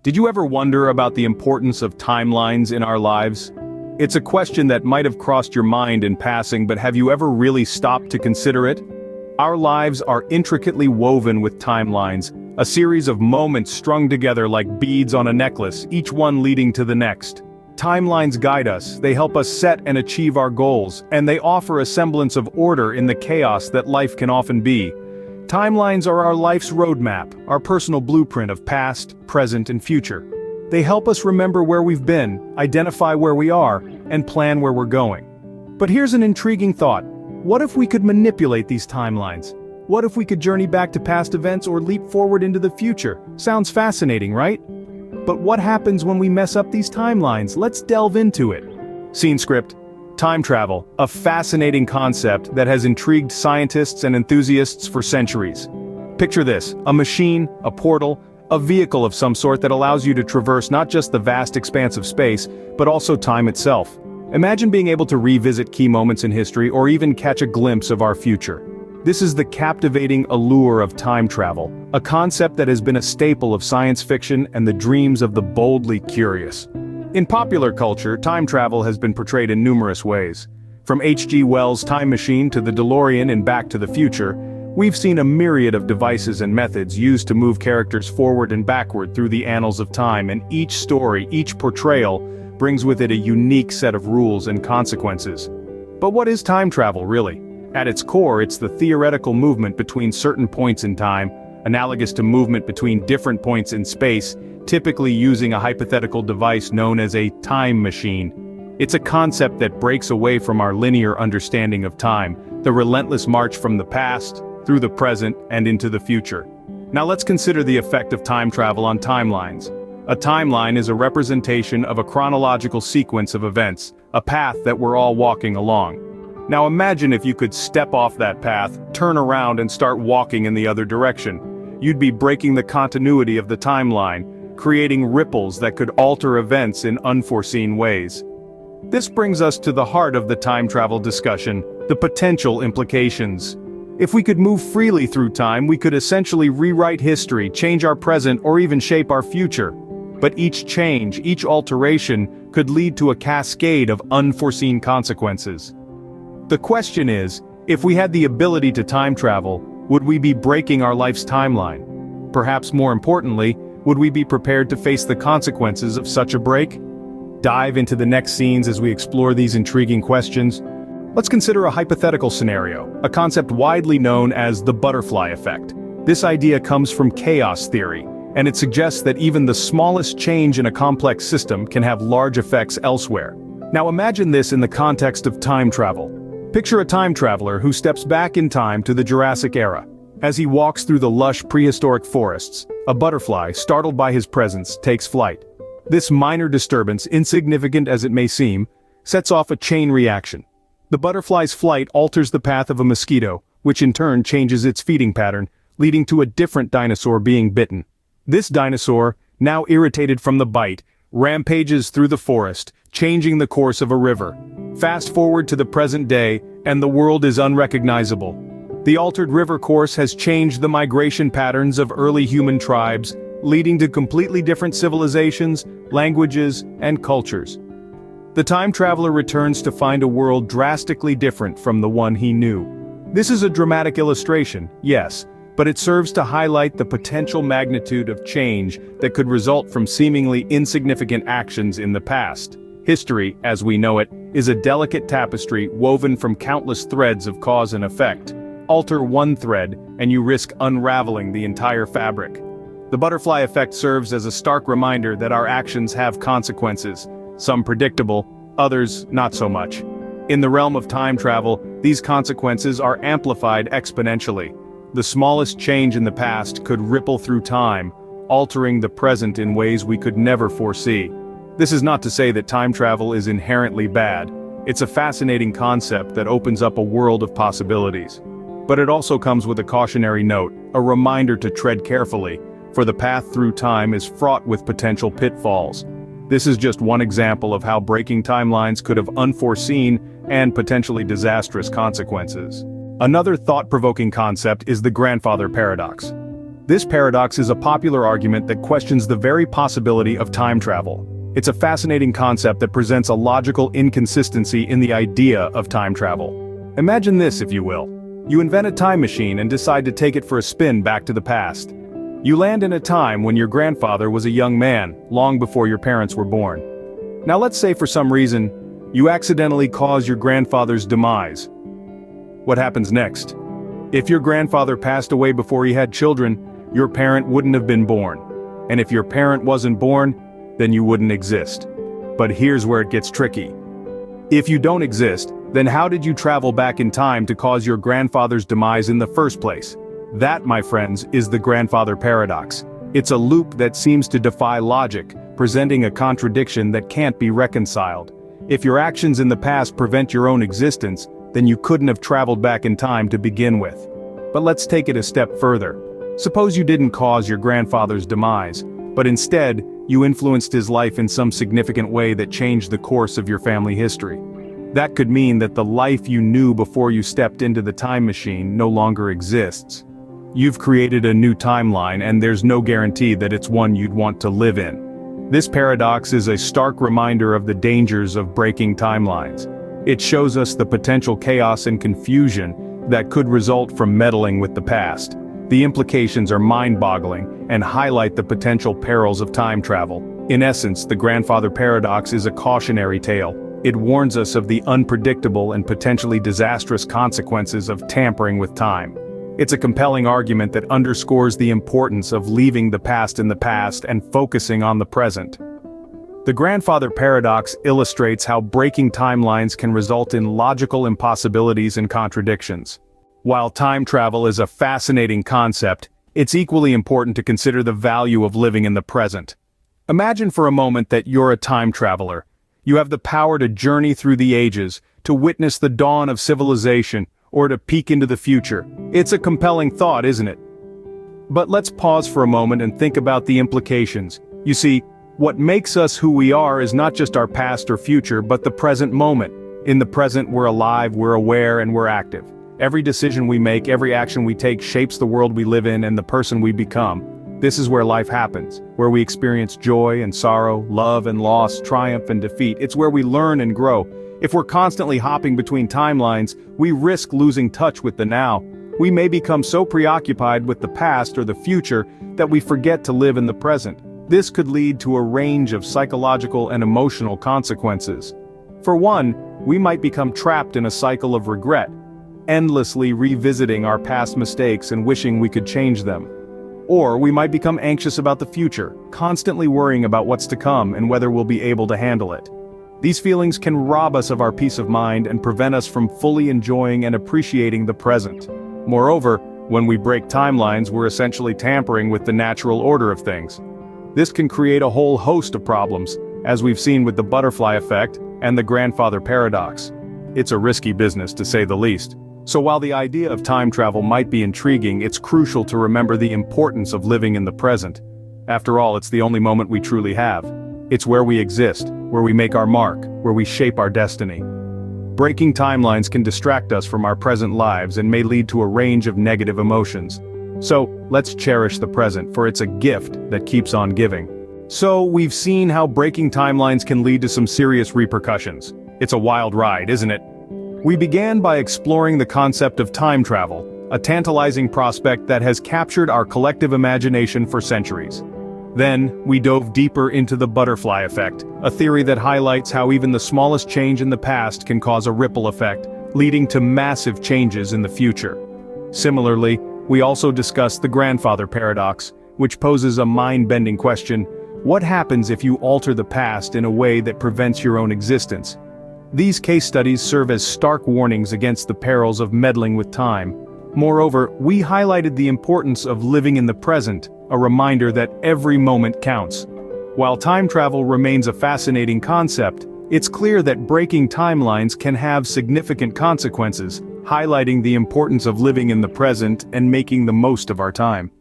Did you ever wonder about the importance of timelines in our lives? It's a question that might have crossed your mind in passing, but have you ever really stopped to consider it? Our lives are intricately woven with timelines, a series of moments strung together like beads on a necklace, each one leading to the next. Timelines guide us, they help us set and achieve our goals, and they offer a semblance of order in the chaos that life can often be. Timelines are our life's roadmap, our personal blueprint of past, present, and future. They help us remember where we've been, identify where we are, and plan where we're going. But here's an intriguing thought. What if we could manipulate these timelines? What if we could journey back to past events or leap forward into the future? Sounds fascinating, right? But what happens when we mess up these timelines? Let's delve into it. Scene script. Time travel, a fascinating concept that has intrigued scientists and enthusiasts for centuries. Picture this, a machine, a portal, a vehicle of some sort that allows you to traverse not just the vast expanse of space, but also time itself. Imagine being able to revisit key moments in history or even catch a glimpse of our future. This is the captivating allure of time travel, a concept that has been a staple of science fiction and the dreams of the boldly curious. In popular culture, time travel has been portrayed in numerous ways. From H.G. Wells' Time Machine to the DeLorean in Back to the Future, we've seen a myriad of devices and methods used to move characters forward and backward through the annals of time, and each story, each portrayal, brings with it a unique set of rules and consequences. But what is time travel, really? At its core, it's the theoretical movement between certain points in time, analogous to movement between different points in space, typically using a hypothetical device known as a time machine. It's a concept that breaks away from our linear understanding of time, the relentless march from the past, through the present, and into the future. Now let's consider the effect of time travel on timelines. A timeline is a representation of a chronological sequence of events, a path that we're all walking along. Now imagine if you could step off that path, turn around and start walking in the other direction. You'd be breaking the continuity of the timeline, creating ripples that could alter events in unforeseen ways. This brings us to the heart of the time travel discussion, the potential implications. If we could move freely through time, we could essentially rewrite history, change our present, or even shape our future. But each change, each alteration, could lead to a cascade of unforeseen consequences. The question is, if we had the ability to time travel, would we be breaking our life's timeline? Perhaps more importantly, would we be prepared to face the consequences of such a break? Dive into the next scenes as we explore these intriguing questions. Let's consider a hypothetical scenario, a concept widely known as the butterfly effect. This idea comes from chaos theory, and it suggests that even the smallest change in a complex system can have large effects elsewhere. Now imagine this in the context of time travel. Picture a time traveler who steps back in time to the Jurassic era. As he walks through the lush prehistoric forests, a butterfly, startled by his presence, takes flight. This minor disturbance, insignificant as it may seem, sets off a chain reaction. The butterfly's flight alters the path of a mosquito, which in turn changes its feeding pattern, leading to a different dinosaur being bitten. This dinosaur, now irritated from the bite, rampages through the forest, changing the course of a river. Fast forward to the present day, and the world is unrecognizable. The altered river course has changed the migration patterns of early human tribes, leading to completely different civilizations, languages, and cultures. The time traveler returns to find a world drastically different from the one he knew. This is a dramatic illustration, yes, but it serves to highlight the potential magnitude of change that could result from seemingly insignificant actions in the past. History, as we know it, is a delicate tapestry woven from countless threads of cause and effect. Alter one thread, and you risk unraveling the entire fabric. The butterfly effect serves as a stark reminder that our actions have consequences, some predictable, others not so much. In the realm of time travel, these consequences are amplified exponentially. The smallest change in the past could ripple through time, altering the present in ways we could never foresee. This is not to say that time travel is inherently bad. It's a fascinating concept that opens up a world of possibilities. But it also comes with a cautionary note, a reminder to tread carefully, for the path through time is fraught with potential pitfalls. This is just one example of how breaking timelines could have unforeseen and potentially disastrous consequences. Another thought-provoking concept is the grandfather paradox. This paradox is a popular argument that questions the very possibility of time travel. It's a fascinating concept that presents a logical inconsistency in the idea of time travel. Imagine this, if you will. You invent a time machine and decide to take it for a spin back to the past. You land in a time when your grandfather was a young man, long before your parents were born. Now let's say for some reason, you accidentally cause your grandfather's demise. What happens next? If your grandfather passed away before he had children, your parent wouldn't have been born. And if your parent wasn't born, then you wouldn't exist. But here's where it gets tricky. If you don't exist, then how did you travel back in time to cause your grandfather's demise in the first place? That, my friends, is the grandfather paradox. It's a loop that seems to defy logic, presenting a contradiction that can't be reconciled. If your actions in the past prevent your own existence, then you couldn't have traveled back in time to begin with. But let's take it a step further. Suppose you didn't cause your grandfather's demise, but instead, you influenced his life in some significant way that changed the course of your family history. That could mean that the life you knew before you stepped into the time machine no longer exists. You've created a new timeline, and there's no guarantee that it's one you'd want to live in. This paradox is a stark reminder of the dangers of breaking timelines. It shows us the potential chaos and confusion that could result from meddling with the past. The implications are mind-boggling and highlight the potential perils of time travel. In essence, the grandfather paradox is a cautionary tale. It warns us of the unpredictable and potentially disastrous consequences of tampering with time. It's a compelling argument that underscores the importance of leaving the past in the past and focusing on the present. The grandfather paradox illustrates how breaking timelines can result in logical impossibilities and contradictions. While time travel is a fascinating concept, it's equally important to consider the value of living in the present. Imagine for a moment that you're a time traveler. You have the power to journey through the ages, to witness the dawn of civilization, or to peek into the future. It's a compelling thought, isn't it? But let's pause for a moment and think about the implications. You see, what makes us who we are is not just our past or future, but the present moment. In the present, we're alive, we're aware, and we're active. Every decision we make, every action we take shapes the world we live in and the person we become. This is where life happens, where we experience joy and sorrow, love and loss, triumph and defeat. It's where we learn and grow. If we're constantly hopping between timelines, we risk losing touch with the now. We may become so preoccupied with the past or the future that we forget to live in the present. This could lead to a range of psychological and emotional consequences. For one, we might become trapped in a cycle of regret, endlessly revisiting our past mistakes and wishing we could change them. Or we might become anxious about the future, constantly worrying about what's to come and whether we'll be able to handle it. These feelings can rob us of our peace of mind and prevent us from fully enjoying and appreciating the present. Moreover, when we break timelines, we're essentially tampering with the natural order of things. This can create a whole host of problems, as we've seen with the butterfly effect and the grandfather paradox. It's a risky business, to say the least. So while the idea of time travel might be intriguing, it's crucial to remember the importance of living in the present. After all, it's the only moment we truly have. It's where we exist, where we make our mark, where we shape our destiny. Breaking timelines can distract us from our present lives and may lead to a range of negative emotions. So, let's cherish the present, for it's a gift that keeps on giving. So, we've seen how breaking timelines can lead to some serious repercussions. It's a wild ride, isn't it? We began by exploring the concept of time travel, a tantalizing prospect that has captured our collective imagination for centuries. Then, we dove deeper into the butterfly effect, a theory that highlights how even the smallest change in the past can cause a ripple effect, leading to massive changes in the future. Similarly, we also discussed the grandfather paradox, which poses a mind-bending question: what happens if you alter the past in a way that prevents your own existence? These case studies serve as stark warnings against the perils of meddling with time. Moreover, we highlighted the importance of living in the present, a reminder that every moment counts. While time travel remains a fascinating concept, it's clear that breaking timelines can have significant consequences, highlighting the importance of living in the present and making the most of our time.